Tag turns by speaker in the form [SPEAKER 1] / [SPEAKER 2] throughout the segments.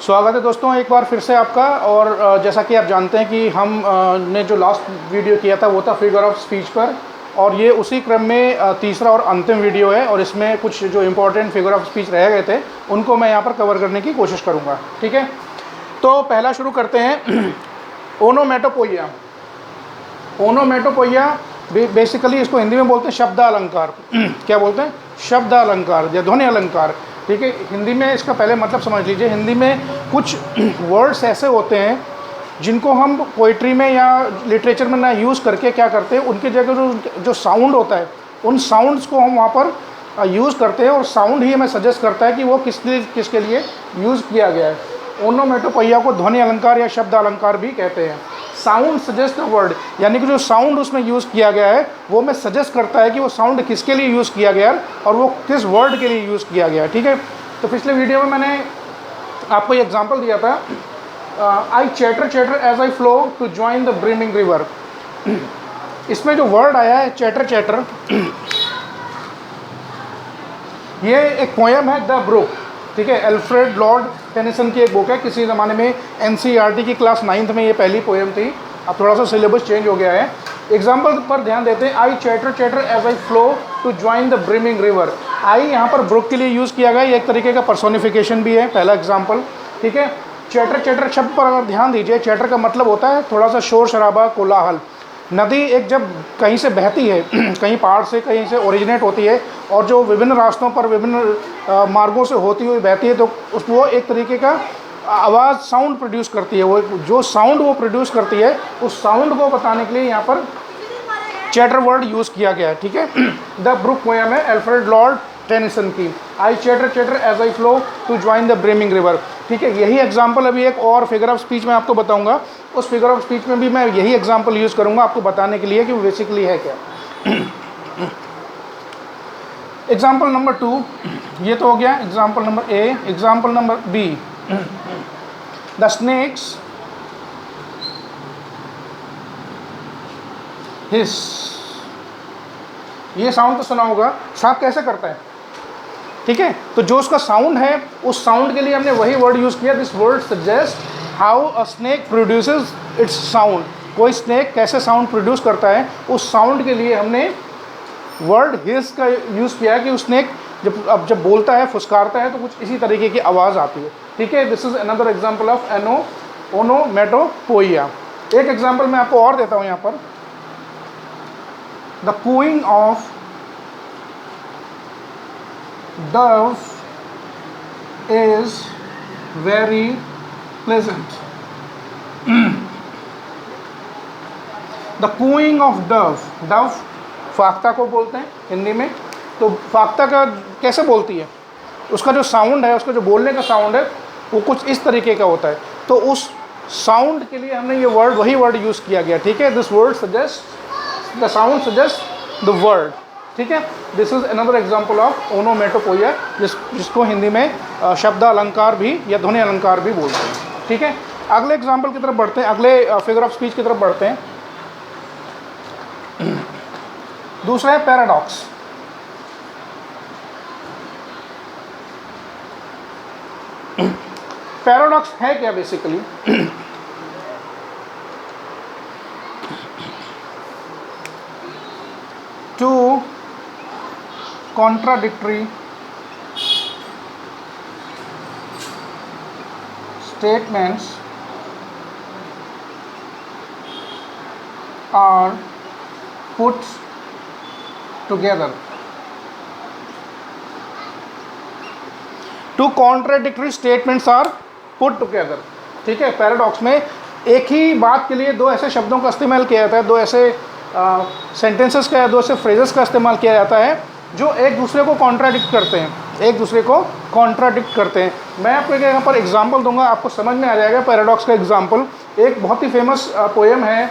[SPEAKER 1] स्वागत है दोस्तों एक बार फिर से आपका। और जैसा कि आप जानते हैं कि हम ने जो लास्ट वीडियो किया था वो था फिगर ऑफ स्पीच पर, और ये उसी क्रम में तीसरा और अंतिम वीडियो है। और इसमें कुछ जो इम्पोर्टेंट फिगर ऑफ स्पीच रह गए थे उनको मैं यहाँ पर कवर करने की कोशिश करूँगा। ठीक है, तो पहला शुरू करते हैं। ओनोमेटोपोइया। ओनोमेटोपोइया बेसिकली इसको हिंदी में बोलते हैं शब्द अलंकार। क्या बोलते हैं? शब्द अलंकार या ध्वनि अलंकार। ठीक है, हिंदी में इसका पहले मतलब समझ लीजिए। हिंदी में कुछ वर्ड्स ऐसे होते हैं जिनको हम पोइट्री में या लिटरेचर में ना यूज़ करके क्या करते हैं, उनकी जगह जो साउंड होता है उन साउंड्स को हम वहाँ पर यूज़ करते हैं, और साउंड ही हमें सजेस्ट करता है कि वो किसके लिए यूज़ किया गया है। ओनोमेटोपोइया को ध्वनि अलंकार या शब्द अलंकार भी कहते हैं। साउंड सजेस्ट द वर्ड, यानी कि जो साउंड उसमें यूज़ किया गया है वो हमें सजेस्ट करता है कि वो साउंड किसके लिए यूज़ किया गया है और वो किस वर्ड के लिए यूज़ किया गया है। ठीक है, तो पिछले वीडियो में मैंने आपको ये एग्जांपल दिया था, I chatter chatter as I flow to join the brimming river. इसमें जो वर्ड आया है चैटर चैटर, ये एक पोएम है द ब्रुक। ठीक है, अल्फ्रेड लॉर्ड टेनिसन की एक बुक है। किसी ज़माने में एनसीईआरटी की क्लास 9th में ये पहली पोएम थी। अब थोड़ा सा सिलेबस चेंज हो गया है। एग्जाम्पल पर ध्यान देते हैं। I chatter chatter as I flow to join the brimming river. I यहाँ पर ब्रुक के लिए यूज़ किया गया, ये एक तरीके का पर्सोनिफिकेशन भी है, पहला एग्जाम्पल। ठीक है, चैटर चैटर शब्द पर अगर ध्यान दीजिए, चैटर का मतलब होता है थोड़ा सा शोर शराबा, कोलाहल। नदी एक जब कहीं से बहती है, कहीं पहाड़ से कहीं से ओरिजिनेट होती है और जो विभिन्न रास्तों पर विभिन्न मार्गों से होती हुई बहती है, तो वो एक तरीके का आवाज़ साउंड प्रोड्यूस करती है। वो जो साउंड वो प्रोड्यूस करती है, उस साउंड को बताने के लिए यहाँ पर चैटर वर्ड यूज़ किया गया है। ठीक है, द ब्रुक पोएम है अल्फ्रेड लॉर्ड टेनिसन की, I chatter chatter as I flow to join the brimming river. ठीक है, यही एग्जाम्पल अभी एक और फिगर ऑफ स्पीच में आपको बताऊंगा। उस फिगर ऑफ स्पीच में भी मैं यही एग्जाम्पल यूज़ करूंगा आपको बताने के लिए कि वो बेसिकली है क्या। एग्जाम्पल नंबर 2 ये तो हो गया example number A. Example number B, the snakes hiss. ये साउंड तो सुना होगा, सांप कैसे करता है। ठीक है, तो जो उसका साउंड है उस साउंड के लिए हमने वही वर्ड यूज़ किया। This word suggest how a snake produces it's sound. कोई स्नेक कैसे साउंड प्रोड्यूस करता है, उस साउंड के लिए हमने वर्ड हिस का यूज़ किया कि उस स्नेक जब बोलता है, फुसकारता है, तो कुछ इसी तरीके की आवाज़ आती है। ठीक है, this is another example of onomatopoeia. एक एग्जाम्पल मैं आपको और देता हूँ यहाँ पर, the cooing of dove is very pleasant. The cooing of dove, dove फाख्ता को बोलते हैं हिंदी में। तो फाख्ता का कैसे बोलती है, उसका जो साउंड है, उसका जो बोलने का साउंड है वो कुछ इस तरीके का होता है। तो उस साउंड के लिए हमने ये वर्ड, वही वर्ड यूज़ किया गया। ठीक है, this word suggest, the sound suggest the word. ठीक है, this is another example of ओनोमेटोपोइया, जिसको हिंदी में शब्द अलंकार भी या ध्वनि अलंकार भी बोलते हैं। ठीक है, अगले एग्जाम्पल की तरफ बढ़ते हैं, अगले फिगर ऑफ स्पीच की तरफ बढ़ते हैं। दूसरा है पैराडॉक्स। पैराडॉक्स है क्या basically? Two contradictory statements are put together. Two contradictory statements are put together. ठीक है, पैराडॉक्स में एक ही बात के लिए दो ऐसे शब्दों का इस्तेमाल किया जाता है, दो ऐसे सेंटेंसेस का या दो ऐसे फ्रेजेस का इस्तेमाल किया जाता है जो एक दूसरे को कॉन्ट्राडिक्ट करते हैं, एक दूसरे को कॉन्ट्राडिक्ट करते हैं। मैं आपको यहाँ पर एग्जांपल दूंगा, आपको समझ में आ जाएगा पैराडॉक्स का एग्जांपल। एक बहुत ही फेमस पोएम है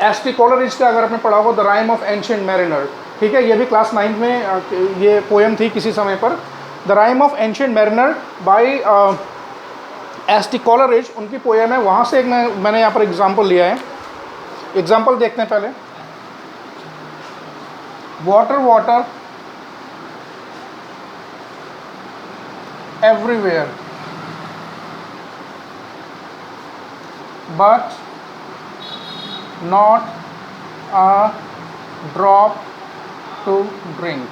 [SPEAKER 1] एस.टी. कोलरिज का, अगर आपने पढ़ा हो, the rime of ancient mariner. ठीक है, ये भी क्लास 9th में ये पोएम थी किसी समय पर। The rime of ancient mariner by ST. Coleridge, उनकी पोएम है। वहाँ से एक मैंने यहाँ पर एग्जाम्पल लिया है। एग्जाम्पल देखते हैं पहले। Water water everywhere, but not a drop to drink।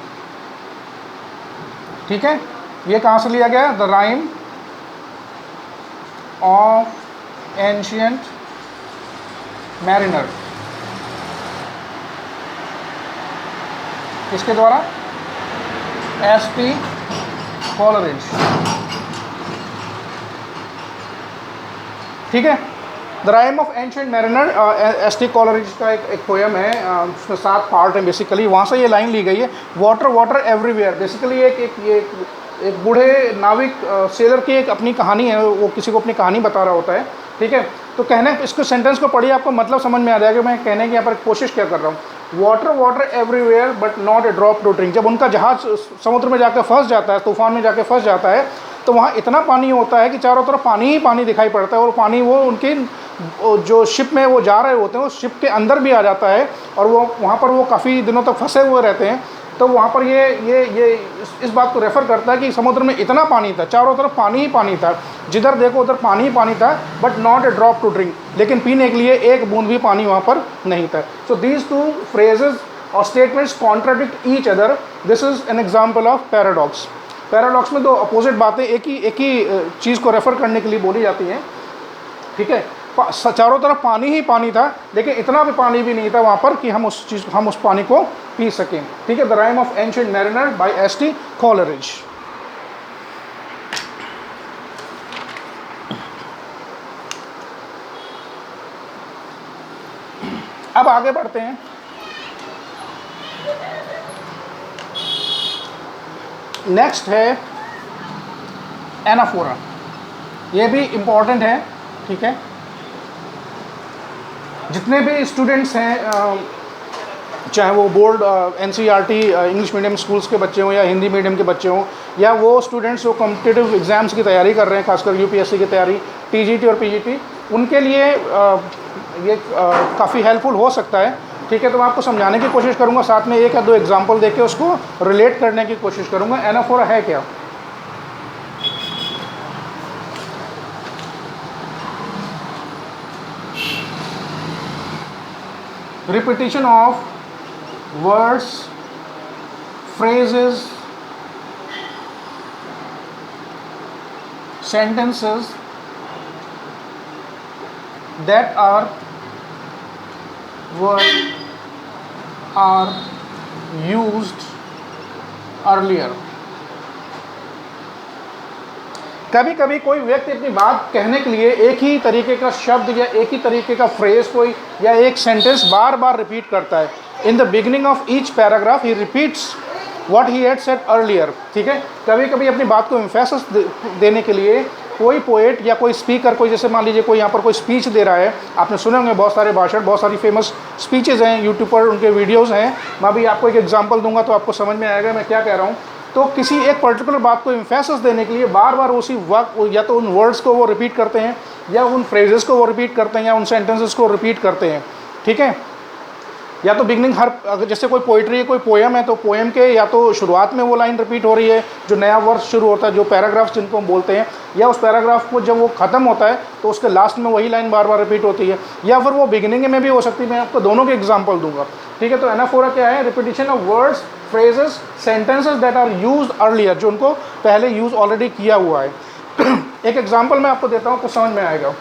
[SPEAKER 1] ठीक है, ये कहाँ से लिया गया? The rime of ancient mariner. किसके द्वारा? एस.टी. कोलरिज। ठीक है, the rime of ancient mariner ST. Coleridge का एक पोएम है, उसमें 7 पार्ट हैं बेसिकली। वहाँ से ये लाइन ली गई है, वाटर वाटर एवरीवेयर। बेसिकली एक बूढ़े नाविक सेलर की एक अपनी कहानी है, वो किसी को अपनी कहानी बता रहा होता है। ठीक है, तो कहने इसको सेंटेंस को पढ़िए, आपको मतलब समझ में आ जाएगा मैं कहने की यहाँ पर कोशिश क्या कर रहा हूँ। Water water everywhere but not a drop to drink. जब उनका जहाज समुद्र में जाकर फंस जाता है, तूफान में जाकर फंस जाता है, तो वहाँ इतना पानी होता है कि चारों तरफ पानी ही पानी दिखाई पड़ता है, और पानी वो उनके जो शिप में वो जा रहे होते हैं उस शिप के अंदर भी आ जाता है, और वो वहाँ पर वो काफ़ी दिनों तक फंसे हुए रहते हैं। तो वहाँ पर ये इस बात को रेफ़र करता है कि समुद्र में इतना पानी था, चारों तरफ पानी ही पानी था, जिधर देखो उधर पानी ही पानी था, but not a drop to drink. लेकिन पीने के लिए एक बूंद भी पानी वहाँ पर नहीं था। सो दीज 2 phrases और statements contradict each other. This is an example of paradox. Paradox में 2 अपोजिट बातें एक ही चीज़ को रेफ़र करने के लिए बोली जाती हैं। ठीक है, चारों तरफ पानी ही पानी था, लेकिन इतना भी पानी भी नहीं था वहाँ पर कि हम उस पानी को पी सकें। ठीक है, the rime of ancient mariner by S T. Coleridge. अब आगे बढ़ते हैं। नेक्स्ट है एनाफोरा। ये भी इम्पॉर्टेंट है। ठीक है, जितने भी स्टूडेंट्स हैं, चाहे वो board NCERT English medium schools के बच्चे हों या हिंदी मीडियम के बच्चे हों, या वो स्टूडेंट्स जो कॉम्पिटिटिव एग्ज़ाम्स की तैयारी कर रहे हैं, खासकर यूपीएससी की तैयारी, टीजीटी और पीजीटी, उनके लिए ये काफ़ी हेल्पफुल हो सकता है। ठीक है, तो मैं आपको समझाने की कोशिश करूँगा, साथ में 1 या 2 एग्जाम्पल देके उसको रिलेट करने की कोशिश करूँगा। एनाफोरा है क्या? repetition of words, phrases, sentences that are used earlier। कभी कभी कोई व्यक्ति अपनी बात कहने के लिए एक ही तरीके का शब्द या एक ही तरीके का फ्रेज कोई या एक सेंटेंस बार बार रिपीट करता है। In the beginning of each paragraph he repeats what he had said earlier. ठीक है, कभी कभी अपनी बात को एम्फेसिस देने के लिए कोई पोएट या कोई स्पीकर, कोई जैसे मान लीजिए कोई यहाँ पर कोई स्पीच दे रहा है, आपने सुने होंगे बहुत सारे भाषण, बहुत सारी फेमस स्पीचेज़ हैं यूट्यूब पर, उनके वीडियोज़ हैं। मैं अभी आपको एक एग्जाम्पल दूंगा तो आपको समझ में आएगा मैं क्या कह रहा हूँ। तो किसी एक पर्टिकुलर बात को एम्फेसिस देने के लिए बार बार उसी वक्त या तो उन वर्ड्स को वो रिपीट करते हैं, या उन फ्रेजेस को वो रिपीट करते हैं, या उन सेंटेंसेस को रिपीट करते हैं। ठीक है, या तो बिगनिंग अगर जैसे कोई पोइट्री है, कोई पोएम है, तो पोएम के या तो शुरुआत में वो लाइन रिपीट हो रही है, जो नया वर्ष शुरू होता है, जो पैराग्राफ्स जिनको हम बोलते हैं, या उस पैराग्राफ को जब वो ख़त्म होता है तो उसके लास्ट में वही लाइन बार बार रिपीट होती है, या फिर वो बिगिनिंग में भी हो सकती है। मैं आपको दोनों के एग्जाम्पल दूंगा। ठीक है, तो एनाफोरा क्या है? Repetition of words, phrases, sentences that are used earlier, जो उनको पहले यूज़ ऑलरेडी किया हुआ है। एक एग्जाम्पल मैं आपको देता हूँ तो समझ में आएगा।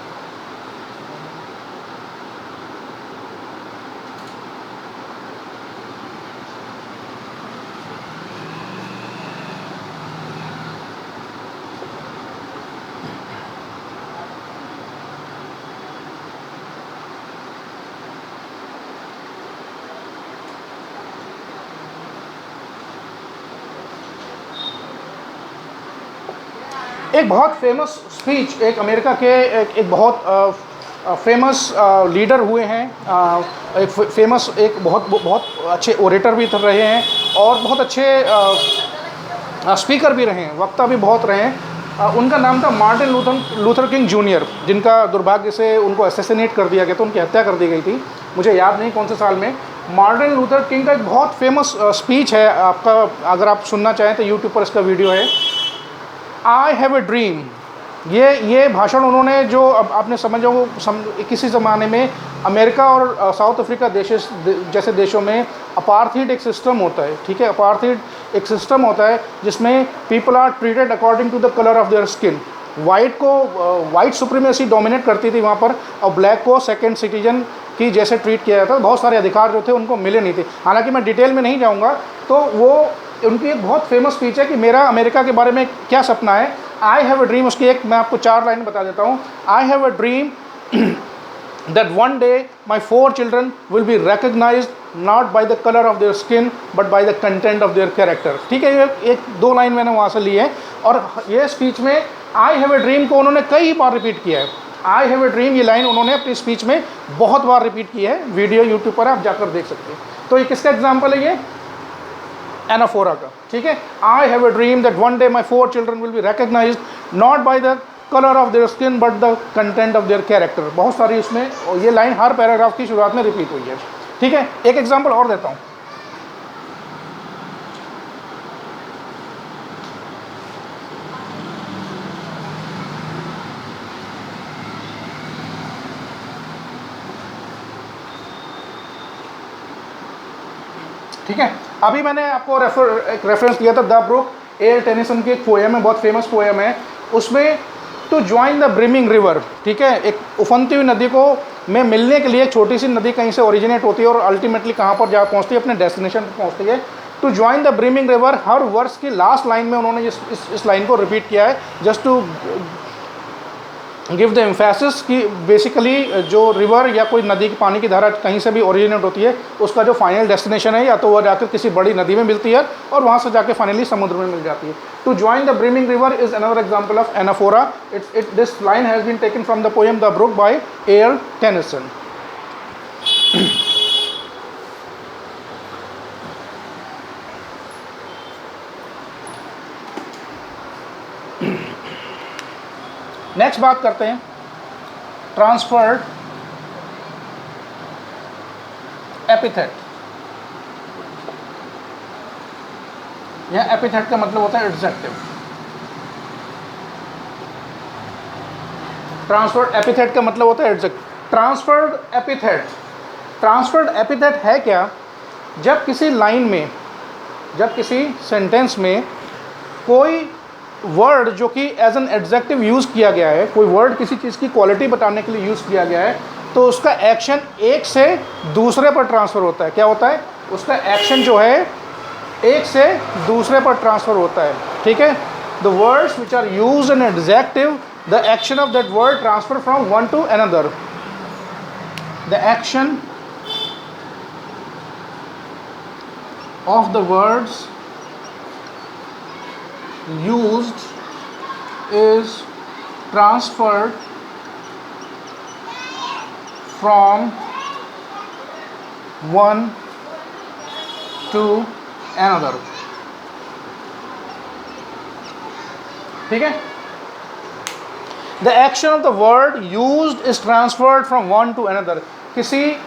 [SPEAKER 1] एक बहुत फेमस स्पीच, एक अमेरिका के एक बहुत फेमस लीडर हुए हैं, एक फेमस, एक बहुत अच्छे ओरेटर भी रहे हैं, और बहुत अच्छे स्पीकर भी रहे हैं, वक्ता भी बहुत रहे हैं। उनका नाम था मार्टिन लूथर किंग जूनियर, जिनका दुर्भाग्य से उनको असैसिनेट कर दिया गया था, उनकी हत्या कर दी गई थी, मुझे याद नहीं कौन से साल में। मार्टिन लूथर किंग का एक बहुत फेमस स्पीच है, आपका अगर आप सुनना चाहें तो यूट्यूब पर इसका वीडियो है। I have a dream ये भाषण उन्होंने जो अब आपने समझो किसी ज़माने में अमेरिका और साउथ अफ्रीका जैसे देशों में अपार्थीड एक सिस्टम होता है, ठीक है। अपार्थीड एक सिस्टम होता है जिसमें people are treated according to the colour of their skin. White supremacy dominate करती थी वहाँ पर, और ब्लैक को सेकंड सिटीजन की जैसे ट्रीट किया जाता था। बहुत सारे अधिकार जो थे उनको मिले नहीं थे। हालांकि मैं डिटेल में नहीं जाऊँगा, तो वो उनकी एक बहुत फेमस स्पीच है कि मेरा अमेरिका के बारे में क्या सपना है। आई हैव अ ड्रीम, उसकी एक मैं आपको 4 लाइन बता देता हूँ। आई have a dream that one day my 4 children will be recognized not by the color of their skin but by the content of their character। ठीक है, ये 2 लाइन मैंने वहाँ से ली है। और ये स्पीच में आई हैव अ ड्रीम को उन्होंने कई बार रिपीट किया है। आई हैव अ ड्रीम ये लाइन उन्होंने अपनी स्पीच में बहुत बार रिपीट की है। वीडियो यूट्यूब पर आप जाकर देख सकते हैं। तो ये किसका एग्जाम्पल है? ये एनाफोरा का, ठीक है। I have a dream that one day my 4 children will be recognised not by the colour of their skin but the content of their character. बहुत सारी उसमें ये लाइन हर पैराग्राफ की शुरुआत में रिपीट हुई है, ठीक है। एक एग्जांपल और देता हूँ। ठीक है, अभी मैंने आपको एक रेफरेंस दिया था द ब्रुक, ए.एल. टेनिसन की एक पोएम है, बहुत फेमस पोएम है। उसमें to join the brimming river, ठीक है, एक उफनती हुई नदी को में मिलने के लिए एक छोटी सी नदी कहीं से ओरिजिनेट होती है और अल्टीमेटली कहाँ पर जा पहुँचती है? अपने डेस्टिनेशन पर पहुँचती है। To join the brimming river, हर वर्ष की लास्ट लाइन में उन्होंने इस लाइन को रिपीट किया है, just to give the emphasis कि बेसिकली जो रिवर या कोई नदी की पानी की धारा कहीं से भी ओरिजिनेट होती है, उसका जो फाइनल डेस्टिनेशन है या तो वह जाकर किसी बड़ी नदी में मिलती है और वहाँ से जाके फाइनली समुद्र में मिल जाती है। To join the brimming river is another example of anaphora. This line has been taken from the poem the brook by A L. Tennyson. Next बात करते हैं ट्रांसफर्ड एपिथेट। यह एपिथेट का मतलब होता है एडजेक्टिव। ट्रांसफर्ड एपिथेट का मतलब होता है एडजेक्टिव। ट्रांसफर्ड एपिथेट है क्या? जब किसी लाइन में, जब किसी सेंटेंस में कोई वर्ड जो कि एज एन एडजेक्टिव यूज़ किया गया है, कोई वर्ड किसी चीज़ की क्वालिटी बताने के लिए यूज़ किया गया है, तो उसका एक्शन एक से दूसरे पर ट्रांसफ़र होता है। क्या होता है? उसका एक्शन जो है एक से दूसरे पर ट्रांसफ़र होता है, ठीक है। The words which are used in adjective, the action of that word transfer from one to another. The action of the words used is transferred from one to another। ठीक है, the action of the word used is transferred from one to another। किसी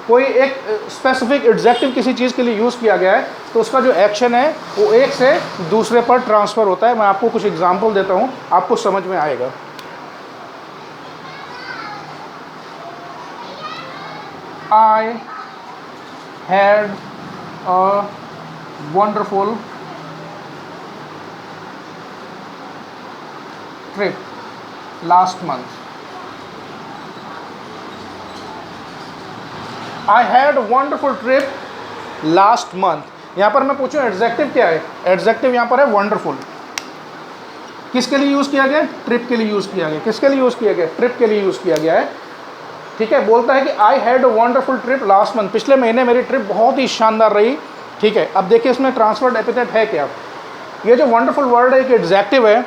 [SPEAKER 1] कोई एक specific adjective किसी चीज़ के लिए use किया गया है, तो उसका जो एक्शन है वो एक से दूसरे पर ट्रांसफ़र होता है। मैं आपको कुछ एग्जांपल देता हूँ, आपको समझ में आएगा। I had a wonderful trip last month। I had a wonderful trip last month। यहाँ पर मैं पूछूं एडजेक्टिव क्या है? एडजेक्टिव यहाँ पर है वंडरफुल। किसके लिए यूज़ किया गया? ट्रिप के लिए यूज़ किया गया। किसके लिए यूज़ किया गया? ट्रिप के लिए यूज़ किया गया है, ठीक है। बोलता है कि I had a wonderful trip last month, पिछले महीने मेरी ट्रिप बहुत ही शानदार रही, ठीक है। अब देखिए इसमें ट्रांसफर्ड एपिथेट है क्या? ये जो वंडरफुल वर्ड है एक एडजेक्टिव है,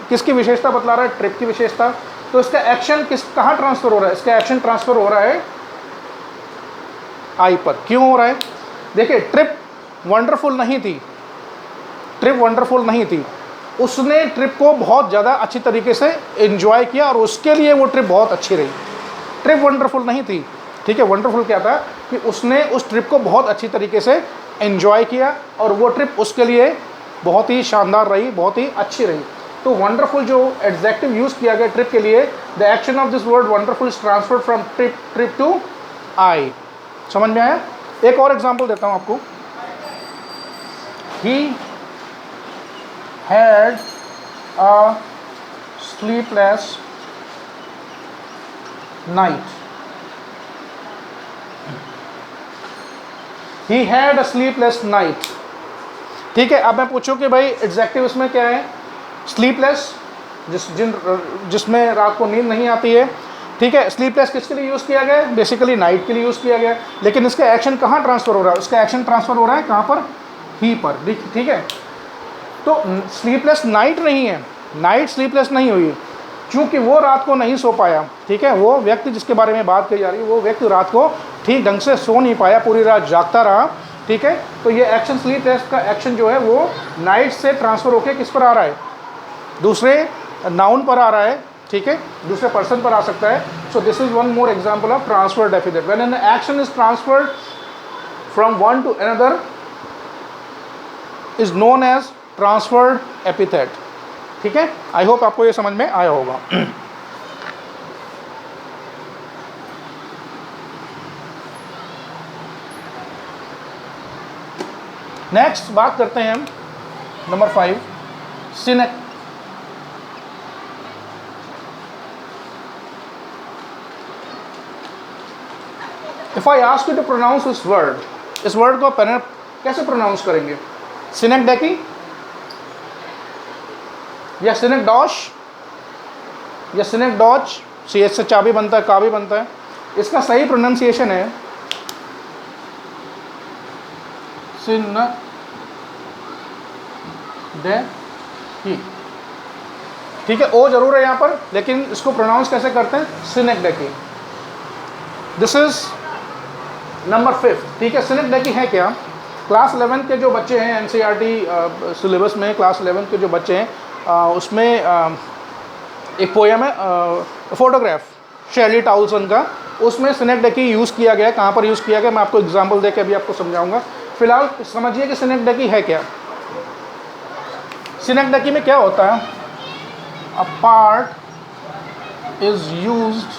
[SPEAKER 1] किसकी विशेषता बतला रहा है? ट्रिप की विशेषता। तो इसका एक्शन कहाँ ट्रांसफ़र हो रहा है? इसका एक्शन ट्रांसफ़र हो रहा है आई पर। क्यों हो रहा है? देखिए ट्रिप वंडरफुल नहीं थी, ट्रिप वंडरफुल नहीं थी, उसने ट्रिप को बहुत ज़्यादा अच्छी तरीके से एंजॉय किया और उसके लिए वो ट्रिप बहुत अच्छी रही। ट्रिप वंडरफुल नहीं थी, ठीक है। वंडरफुल क्या था कि उसने उस ट्रिप को बहुत अच्छी तरीके से एंजॉय किया और वो ट्रिप उसके लिए बहुत ही शानदार रही, बहुत ही अच्छी रही। तो वंडरफुल जो एडजेक्टिव यूज़ किया गया ट्रिप के लिए, the action of this word wonderful is transferred from trip to I. समझ में आया? एक और एग्जाम्पल देता हूँ आपको। He had a sleepless night. He had a sleepless night. ठीक है, अब मैं पूछूं कि भाई एडजेक्टिव इसमें क्या है? स्लीपलेस, जिसमें रात को नींद नहीं आती है। ठीक है, स्लीपलेस किसके लिए यूज़ किया गया है? बेसिकली नाइट के लिए यूज़ किया गया है, लेकिन इसका एक्शन कहाँ ट्रांसफ़र हो रहा है? उसका एक्शन ट्रांसफ़र हो रहा है कहाँ पर? ही पर। ठीक है, तो स्लीपलेस नाइट नहीं है, नाइट स्लीपलेस नहीं हुई, क्योंकि वो रात को नहीं सो पाया। ठीक है, वो व्यक्ति जिसके बारे में बात की जा रही है, वो व्यक्ति रात को ठीक ढंग से सो नहीं पाया, पूरी रात जागता रहा। ठीक है, तो ये एक्शन स्लीपलेस का एक्शन जो है वो नाइट से ट्रांसफ़र होकर किस पर आ रहा है? दूसरे नाउन पर आ रहा है। ठीक है, दूसरे पर्सन पर आ सकता है। So this is one more example of transfer definite. When an action is transferred from one to another is known as transferred epithet. ठीक है, आई होप आपको ये समझ में आया होगा। नेक्स्ट बात करते हैं हम number 5, synecdoche. If I ask you to pronounce this word, इस वर्ड को कैसे प्रोनाउंस करेंगे? सिनेकडैकी या सिनेकडॉश या सिनेकडॉच? CH से चा भी बनता है, का भी बनता है। इसका सही प्रोनाउंसिएशन है सिनेकडैकी। ठीक है, ओ जरूर है यहाँ पर, लेकिन इसको प्रोनाउंस कैसे करते हैं? सिनेकडैकी। This is number 5। ठीक है, सिनेकडैकी है क्या? क्लास 11 के जो बच्चे हैं, NCERT सिलेबस में क्लास 11 के जो बच्चे हैं, उसमें एक पोएम है फोटोग्राफ, शेरली टाउलसन का, उसमें सिनेकडैकी यूज़ किया गया है। कहाँ पर यूज़ किया गया मैं आपको एग्जांपल देके अभी आपको समझाऊंगा। फिलहाल समझिए कि सिनेकडैकी है क्या। सिनेकडैकी में क्या होता है? A part is used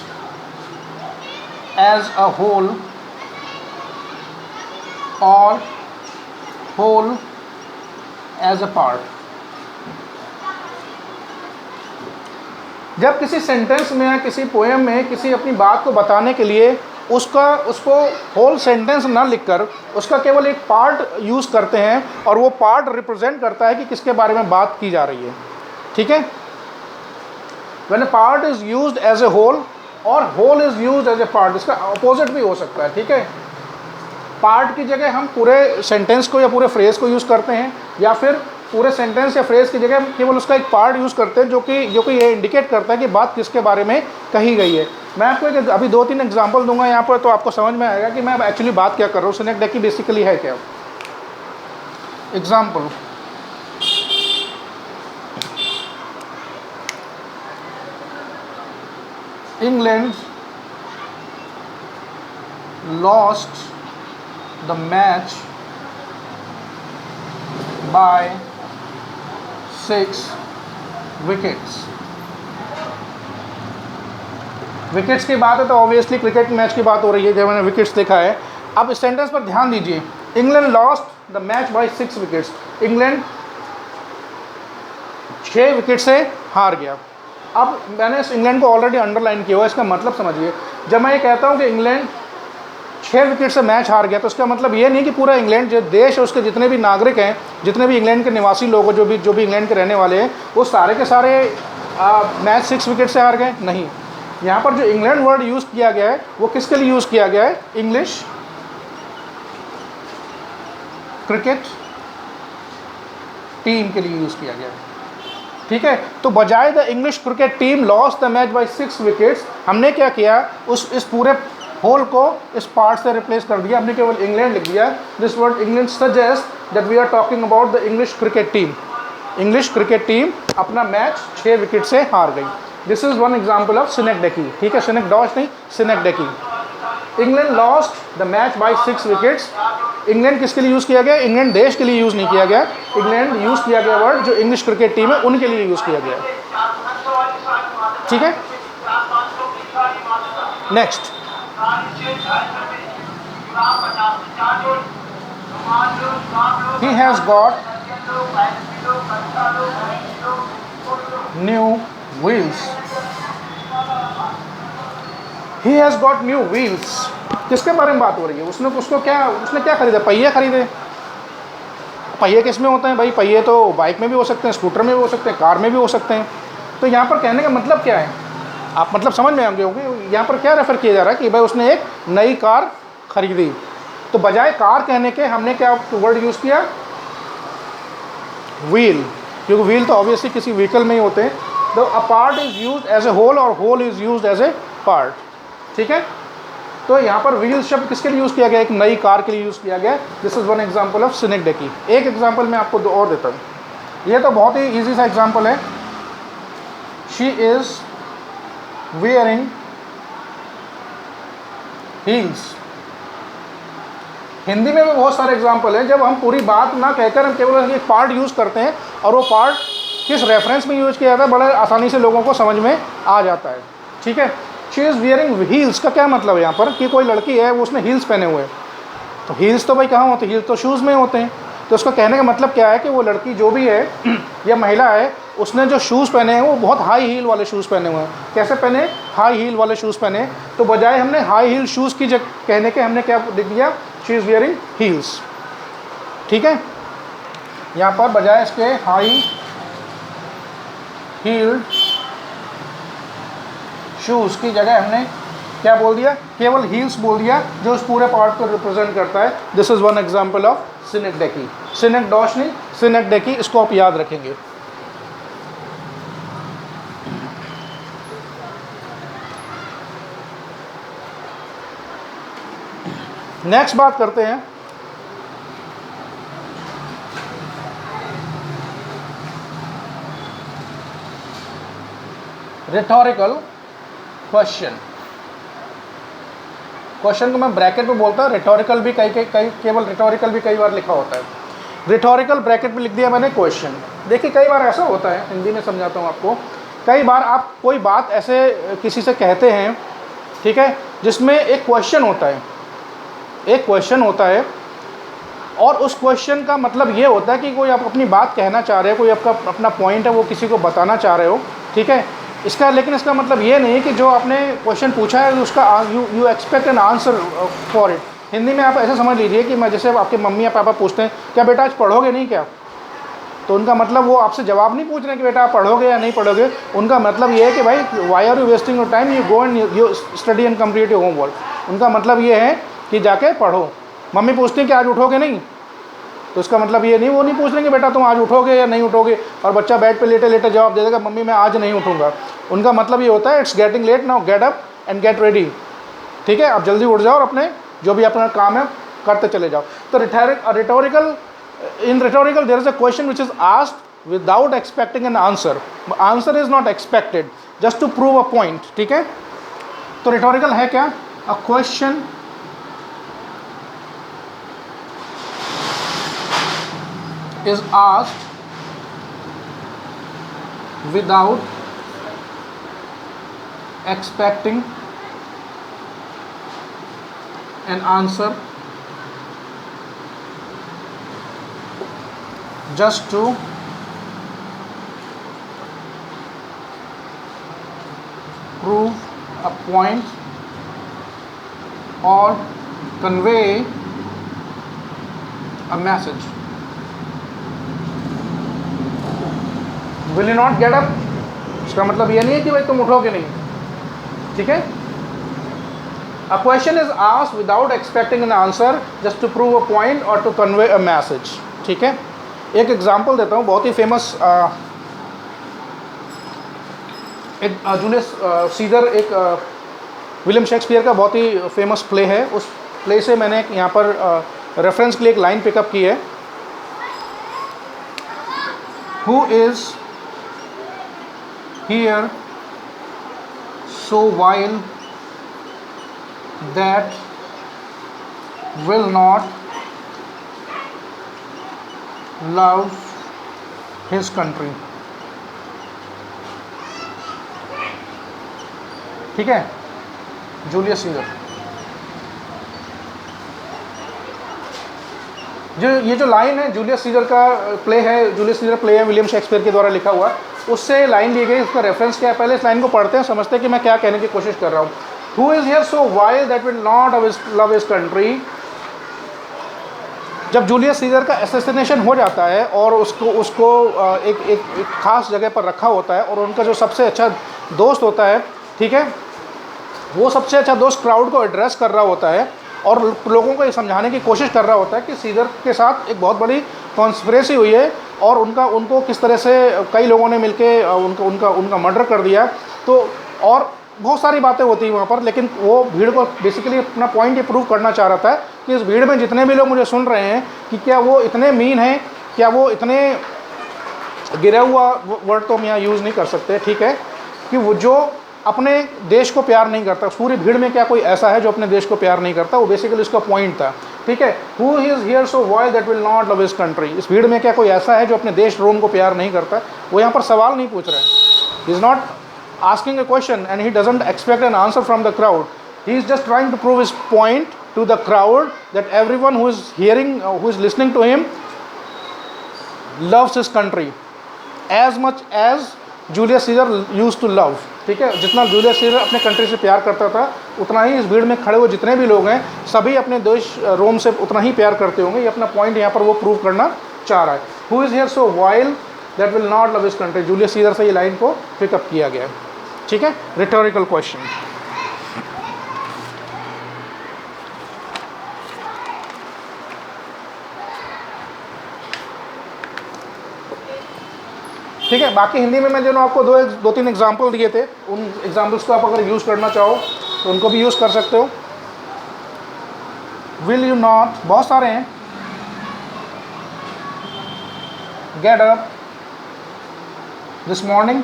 [SPEAKER 1] as a whole और होल एज अ पार्ट। जब किसी सेंटेंस में या किसी पोएम में किसी अपनी बात को बताने के लिए उसको होल सेंटेंस ना लिखकर उसका केवल एक पार्ट यूज़ करते हैं, और वो पार्ट रिप्रेजेंट करता है कि किसके बारे में बात की जा रही है। ठीक है, when a part is used as a whole और whole is used as a part, इसका अपोजिट भी हो सकता है। ठीक है, पार्ट की जगह हम पूरे सेंटेंस को या पूरे फ्रेज़ को यूज़ करते हैं, या फिर पूरे सेंटेंस या फ्रेज़ की जगह केवल उसका एक पार्ट यूज़ करते हैं, जो कि ये इंडिकेट करता है कि बात किसके बारे में कही गई है। मैं आपको अभी 2-3 एग्जांपल दूंगा यहाँ पर, तो आपको समझ में आएगा कि मैं एक्चुअली बात क्या कर रहा हूँ। सिनेकडैकी बेसिकली है क्या? Example, England lost the match by 6 wickets. Wickets की बात है तो ऑब्वियसली क्रिकेट मैच की बात हो रही है, जब मैंने विकेट्स देखा है। अब इस सेंटेंस पर ध्यान दीजिए, England lost the match by 6 wickets. England 6 wicket से हार गया। अब मैंने इस इंग्लैंड को ऑलरेडी अंडरलाइन किया हुआ है, इसका मतलब समझिए। जब मैं ये कहता हूँ कि इंग्लैंड 6 विकेट से मैच हार गया, तो इसका मतलब ये नहीं कि पूरा इंग्लैंड जो देश है उसके जितने भी नागरिक हैं, जितने भी इंग्लैंड के निवासी लोग हैं, जो भी इंग्लैंड के रहने वाले हैं, वो सारे के सारे मैच 6 विकेट से हार गए। नहीं, यहाँ पर जो इंग्लैंड वर्ड यूज़ किया गया है वो किसके लिए यूज़ किया गया है? इंग्लिश क्रिकेट टीम के लिए यूज़ किया गया है। ठीक है, तो बजाय the English cricket team lost the match by 6 wickets, हमने क्या किया? इस पूरे होल को इस पार्ट से रिप्लेस कर दिया, हमने केवल इंग्लैंड लिख दिया। This word England suggest that we are talking about the English cricket team. English cricket team अपना मैच 6 विकेट से हार गई। This is one example of synecdoche. ठीक है, सिनेकडॉश नहीं, synecdoche. England lost the match by 6 wickets England किसके लिए use किया गया? इंग्लैंड देश के लिए यूज़ नहीं किया गया, इंग्लैंड यूज़ किया गया वर्ड जो इंग्लिश क्रिकेट टीम है उनके लिए यूज़ किया गया। ठीक है, next, he has got new wheels, he has got new wheels। किसके बारे में बात हो रही है? उसने क्या खरीदा? पहिए खरीदे। पहिए किस में होते हैं भाई? पहिए तो बाइक में भी हो सकते हैं, स्कूटर में भी हो सकते हैं, कार में भी हो सकते हैं। तो यहाँ पर कहने का मतलब क्या है? आप मतलब समझ में आएंगे होंगे यहाँ पर क्या रेफर किया जा रहा है कि भाई उसने एक नई कार खरीदी। तो बजाय कार कहने के हमने क्या वर्ड यूज़ किया? व्हील, क्योंकि व्हील तो ऑब्वियसली किसी व्हीकल में ही होते हैं। तो a part is use as a whole और whole is use as a part. ठीक है, तो यहाँ पर व्हील शब्द किसके लिए यूज़ किया गया? एक नई कार के लिए यूज़ किया गया। This is one example of synecdoche. एक एग्जाम्पल मैं आपको और देता हूँ, ये तो बहुत ही ईजी सा एग्जाम्पल है। She is wearing heels। Hindi में भी बहुत सारे एग्जाम्पल हैं। जब हम पूरी बात ना कहकर हम केवल एक पार्ट यूज़ करते हैं और वो पार्ट किस रेफरेंस में यूज़ किया जाता है बड़े आसानी से लोगों को समझ में आ जाता है। ठीक है, शी इज़ वियरिंग हील्स का क्या मतलब है यहाँ पर? कि कोई लड़की है वो उसने हील्स पहने हुए हैं। तो हील्स तो भाई कहाँ होते हैं? हील्स तो शूज़ में होते हैं। तो उसका कहने का मतलब क्या है कि वो लड़की जो भी है या महिला है उसने जो शूज़ पहने हैं वो बहुत हाई हील वाले शूज़ पहने हुए हैं। कैसे पहने? हाई हील वाले शूज़ पहने। तो बजाय हमने हाई हील शूज़ की जगह कहने के हमने क्या लिख दिया? She is wearing heels. ठीक है, यहाँ पर बजाय इसके हाई हील्ड शूज़ की जगह हमने क्या बोल दिया? केवल हील्स बोल दिया, जो उस पूरे पार्ट को रिप्रेजेंट करता है। This is one example of synecdoche. Synecdoche नहीं, सिनेक्डेकी, इसको आप याद रखेंगे। नेक्स्ट बात करते हैं रिटोरिकल क्वेश्चन। क्वेश्चन को मैं ब्रैकेट में बोलता हूँ, रिटोरिकल भी कई केवल रिटोरिकल भी कई बार लिखा होता है। रिटोरिकल ब्रैकेट में लिख दिया मैंने क्वेश्चन। देखिए कई बार ऐसा होता है, हिंदी में समझाता हूँ आपको। कई बार आप कोई बात ऐसे किसी से कहते हैं, ठीक है, जिसमें एक क्वेश्चन होता है, एक क्वेश्चन होता है और उस क्वेश्चन का मतलब ये होता है कि कोई आप अपनी बात कहना चाह रहे हो, कोई आपका अपना पॉइंट है वो किसी को बताना चाह रहे हो। ठीक है, इसका लेकिन इसका मतलब ये नहीं कि जो आपने क्वेश्चन पूछा है उसका you expect an answer for it. Hindi में आप ऐसा समझ लीजिए कि मैं जैसे आपके मम्मी या पापा पूछते हैं क्या बेटा आज पढ़ोगे नहीं क्या, तो उनका मतलब वो आपसे जवाब नहीं पूछ रहे कि बेटा आप पढ़ोगे या नहीं पढ़ोगे। उनका मतलब ये है कि भाई why are you wasting your time, you go and you study and complete your homework. उनका मतलब ये है कि जाके पढ़ो। मम्मी पूछती हैं कि आज उठोगे नहीं, तो इसका मतलब ये नहीं, वो नहीं पूछ रहे कि बेटा तुम आज उठोगे या नहीं उठोगे, और बच्चा बेड पे लेटे लेटे जवाब दे देगा मम्मी मैं आज नहीं उठूंगा। उनका मतलब ये होता है it's getting late now, get up and get ready. ठीक है, आप जल्दी उठ जाओ और अपने जो भी अपना काम है करते चले जाओ। तो rhetorical, in rhetorical there is a question which is asked without expecting an answer. Answer is not expected, just to prove a point. ठीक है, तो रिटोरिकल है क्या? A question is asked without expecting an answer, just to prove a point or convey a message. Will you not get up? इसका मतलब ये नहीं है कि भाई तुम उठोगे नहीं। ठीक है, a question is asked without expecting an answer just to prove a point or to convey a message। ठीक है, एक एग्जांपल देता हूँ, बहुत ही फेमस एक जूलियस सीजर, एक विलियम शेक्सपियर का बहुत ही फेमस प्ले है। उस प्ले से मैंने यहाँ पर रेफरेंस के लिए एक लाइन पिकअप की है। Who is here so vile that will not loves his country। ठीक है, जूलियस सीजर। ये जो लाइन है जूलियस सीजर का प्ले है, जूलियस सीजर प्ले है विलियम शेक्सपियर के द्वारा लिखा हुआ, उससे लाइन ली गई। उसका रेफरेंस क्या है, पहले इस लाइन को पढ़ते हैं, समझते हैं कि मैं क्या कहने की कोशिश कर रहा हूँ। Who is here so wild that will not love his country. जब जूलियस सीजर का असैसिनेशन हो जाता है और उसको एक खास जगह पर रखा होता है, और उनका जो सबसे अच्छा दोस्त होता है, ठीक है, वो सबसे अच्छा दोस्त क्राउड को एड्रेस कर रहा होता है और लोगों को ये समझाने की कोशिश कर रहा होता है कि सीजर के साथ एक बहुत बड़ी कॉन्स्पिरेसी हुई है और उनको किस तरह से कई लोगों ने मिलके उनका मर्डर कर दिया। तो और बहुत सारी बातें होती हैं वहाँ पर, लेकिन वो भीड़ को बेसिकली अपना पॉइंट ये प्रूव करना चाह रहा था कि इस भीड़ में जितने भी लोग मुझे सुन रहे हैं कि क्या वो इतने मीन हैं, क्या वो इतने गिरा हुआ वर्ड तो हम यहाँ यूज़ नहीं कर सकते, ठीक है, कि वो जो अपने देश को प्यार नहीं करता, पूरी भीड़ में क्या कोई ऐसा है जो अपने देश को प्यार नहीं करता। वो बेसिकली उसका पॉइंट था, ठीक है। Who is here so wild that will not love his country. इस भीड़ में क्या कोई ऐसा है जो अपने देश रोम को प्यार नहीं करता। वो यहाँ पर सवाल नहीं पूछ रहे हैं, he is not asking a question and he doesn't expect an answer from the crowd. He is just trying to prove his point to the crowd that everyone who is hearing, who is listening to him loves his country as much as Julius Caesar used to love। ठीक है, जितना Julius Caesar अपने country से प्यार करता था उतना ही इस भीड़ में खड़े हुए जितने भी लोग हैं सभी अपने देश रोम से उतना ही प्यार करते होंगे। ये अपना पॉइंट यहाँ पर वो प्रूव करना चाह रहा है। Who is here so wild that will not love his country. Julius Caesar से ये लाइन को पिकअप किया गया है, ठीक है। Rhetorical question. ठीक है, बाकी हिंदी में मैं जो आपको दो तीन एग्जाम्पल दिए थे, उन एग्जाम्पल्स को आप अगर यूज़ करना चाहो तो उनको भी यूज़ कर सकते हो। विल यू नॉट, बहुत सारे हैं। Gate up this morning.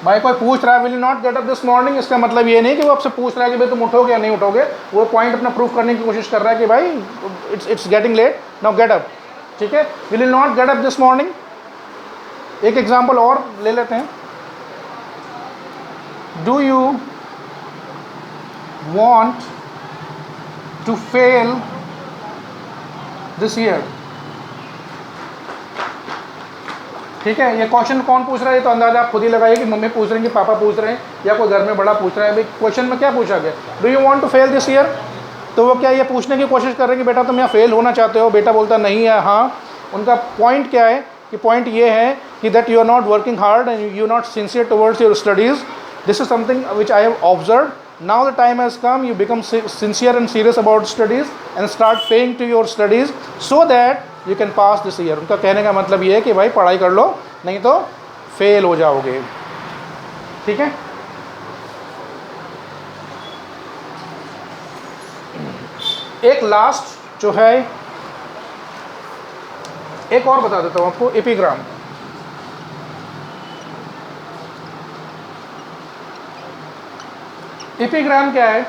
[SPEAKER 1] भाई कोई पूछ रहा है will you not get up this morning, इसका मतलब ये नहीं कि वो आपसे पूछ रहा है कि भाई तुम उठोगे या नहीं उठोगे। वो पॉइंट अपना प्रूफ करने की कोशिश कर रहा है कि भाई it's getting late, now get up, ठीक है। Will you not get up this morning. एक एग्जांपल और ले लेते हैं। Do you want to fail this year. ठीक है, ये क्वेश्चन कौन पूछ रहा है, ये तो अंदाजा आप खुद ही लगाइए कि मम्मी पूछ रही हैं कि पापा पूछ रहे हैं या कोई घर में बड़ा पूछ रहा है। भाई क्वेश्चन में क्या पूछा गया, do you want to fail this year. तो वो क्या ये पूछने की कोशिश कर रहे हैं कि बेटा तुम यहाँ फेल होना चाहते हो। बेटा बोलता नहीं है हाँ। उनका पॉइंट क्या है कि पॉइंट ये है कि that you are not working hard and you are not sincere towards your studies. This is something which I have observe. Now the time has come, you become sincere and serious about studies and start paying to your studies so that you can pass this year। उनका कहने का मतलब ये है कि भाई पढ़ाई कर लो नहीं तो फेल हो जाओगे, ठीक है। एक लास्ट जो है, एक और बता देता हूँ आपको, एपिग्राम। एपिग्राम क्या है?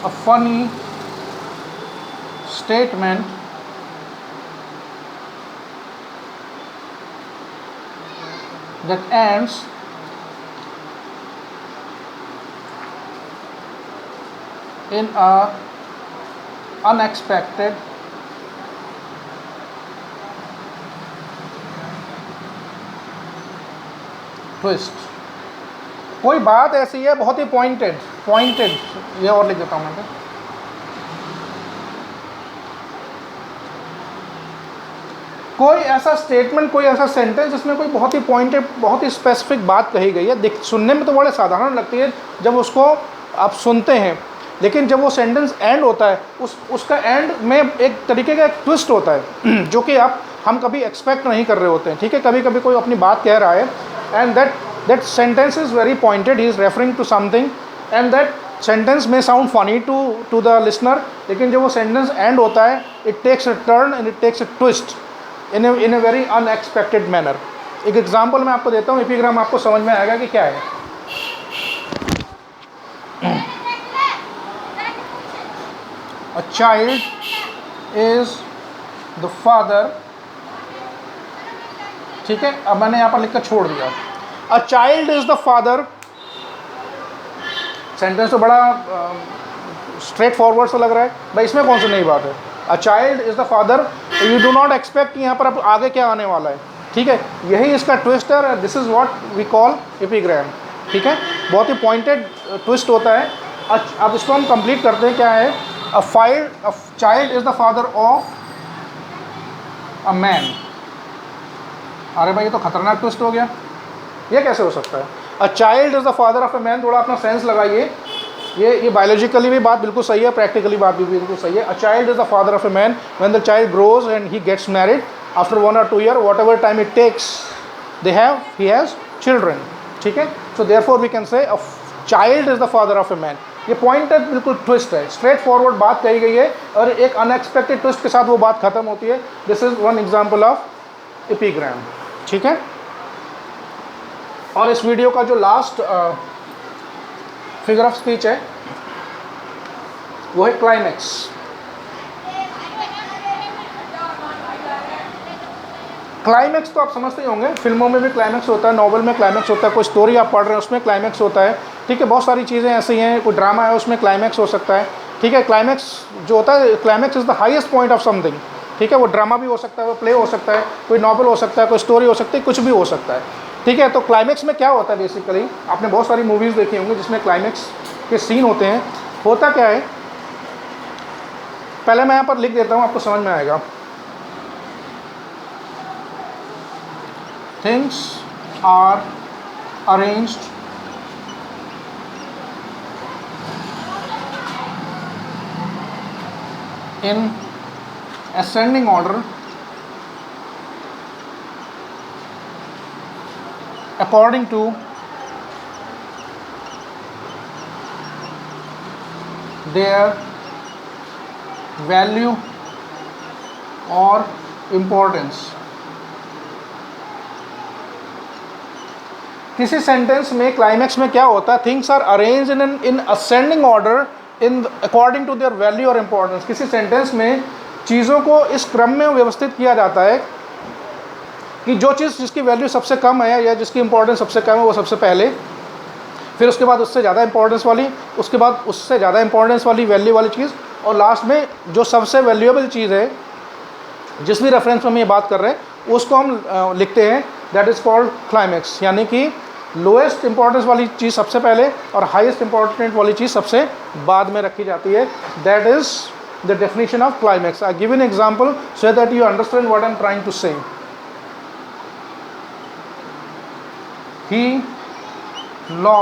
[SPEAKER 1] A funny statement that ends in a unexpected twist. कोई बात ऐसी है बहुत ही पॉइंटेड, ये और लिख देता हूँ मैं। कोई ऐसा स्टेटमेंट, कोई ऐसा सेंटेंस जिसमें कोई बहुत ही पॉइंटेड, बहुत ही स्पेसिफिक बात कही गई है। सुनने में तो बड़े साधारण लगती है जब उसको आप सुनते हैं, लेकिन जब वो सेंटेंस एंड होता है उसका एंड में एक तरीके का एक ट्विस्ट होता है जो कि हम कभी एक्सपेक्ट नहीं कर रहे होते हैं, ठीक है। कभी कभी कोई अपनी बात कह रहा है and that sentence is very pointed, he is referring to something and that sentence may sound funny to the listener, लेकिन जब वो sentence end होता है it takes a turn and it takes a twist in a very unexpected manner। एक example मैं आपको देता हूँ, एपिग्राम आपको समझ में आएगा कि क्या है। A child is the father, ठीक है। अब मैंने यहाँ पर लिखकर छोड़ दिया, अ child is the father. Sentence तो बड़ा स्ट्रेट फॉरवर्ड सा लग रहा है भाई, इसमें कौन सी नई बात है। A child is the father, you do not expect कि यहाँ पर अब आगे क्या आने वाला है, ठीक है। यही इसका ट्विस्ट है, this is what we call epigram, ठीक है। बहुत ही पॉइंटेड ट्विस्ट होता है। अब इसको हम कंप्लीट करते हैं, क्या है, a child is the father of a man. अरे भाई ये तो खतरनाक ट्विस्ट हो गया, ये कैसे हो सकता है। A child is the father of a man, थोड़ा अपना सेंस लगाइए। ये बायोलॉजिकली भी बात बिल्कुल सही है, प्रैक्टिकली बात भी बिल्कुल सही है। A child is the father of a man when the child grows and he gets married after 1 or 2 years, whatever time it takes, he has children, ठीक है। So therefore we can say a child is the father of a man. ये point है, बिल्कुल twist है, straight forward बात कही गई है और एक अनएक्सपेक्टेड ट्विस्ट के साथ वो बात खत्म होती है। This is one example of epigram, ठीक है। और इस वीडियो का जो लास्ट फिगर ऑफ स्पीच है वो है क्लाइमैक्स। क्लाइमैक्स तो आप समझते ही होंगे, फिल्मों में भी क्लाइमैक्स होता है, नॉवल में क्लाइमैक्स होता है, कोई स्टोरी आप पढ़ रहे हैं उसमें क्लाइमैक्स होता है, ठीक है। बहुत सारी चीज़ें ऐसी हैं, कोई ड्रामा है उसमें क्लाइमैक्स हो सकता है, ठीक है। क्लाइमैक्स जो होता है, climax is the highest point of something, ठीक है। वो ड्रामा भी हो सकता है, वो प्ले हो सकता है, कोई नॉवल हो सकता है, कोई स्टोरी हो सकती है, कुछ भी हो सकता है, ठीक है। तो क्लाइमैक्स में क्या होता है बेसिकली, आपने बहुत सारी मूवीज़ देखी होंगी जिसमें क्लाइमैक्स के सीन होते हैं। होता क्या है, पहले मैं यहाँ पर लिख देता हूँ, आपको समझ में आएगा। Things are arranged in ascending order according to their value or importance। किसी सेंटेंस में क्लाइमैक्स में क्या होता है, things are arrange in ascending order in according to their value और इम्पोर्टेंस। किसी सेंटेंस में चीज़ों को इस क्रम में व्यवस्थित किया जाता है कि जो चीज़ जिसकी वैल्यू सबसे कम है या जिसकी इंपॉर्टेंस सबसे कम है वो सबसे पहले, फिर उसके बाद उससे ज़्यादा इंपॉर्टेंस वाली, उसके बाद उससे ज़्यादा इंपॉर्टेंस वाली वैल्यू वाली चीज़, और लास्ट में जो सबसे वैल्यूएबल चीज़ है जिस भी रेफरेंस में हम ये बात कर रहे हैं उसको हम लिखते हैं, दैट इज़ कॉल्ड क्लाइमैक्स। यानी कि लोएस्ट इंपॉर्टेंस वाली चीज़ सबसे पहले और हाईएस्ट इंपॉर्टेंट वाली चीज़ सबसे बाद में रखी जाती है। That is the definition of climax. I give an example so that you understand what I am trying to say. He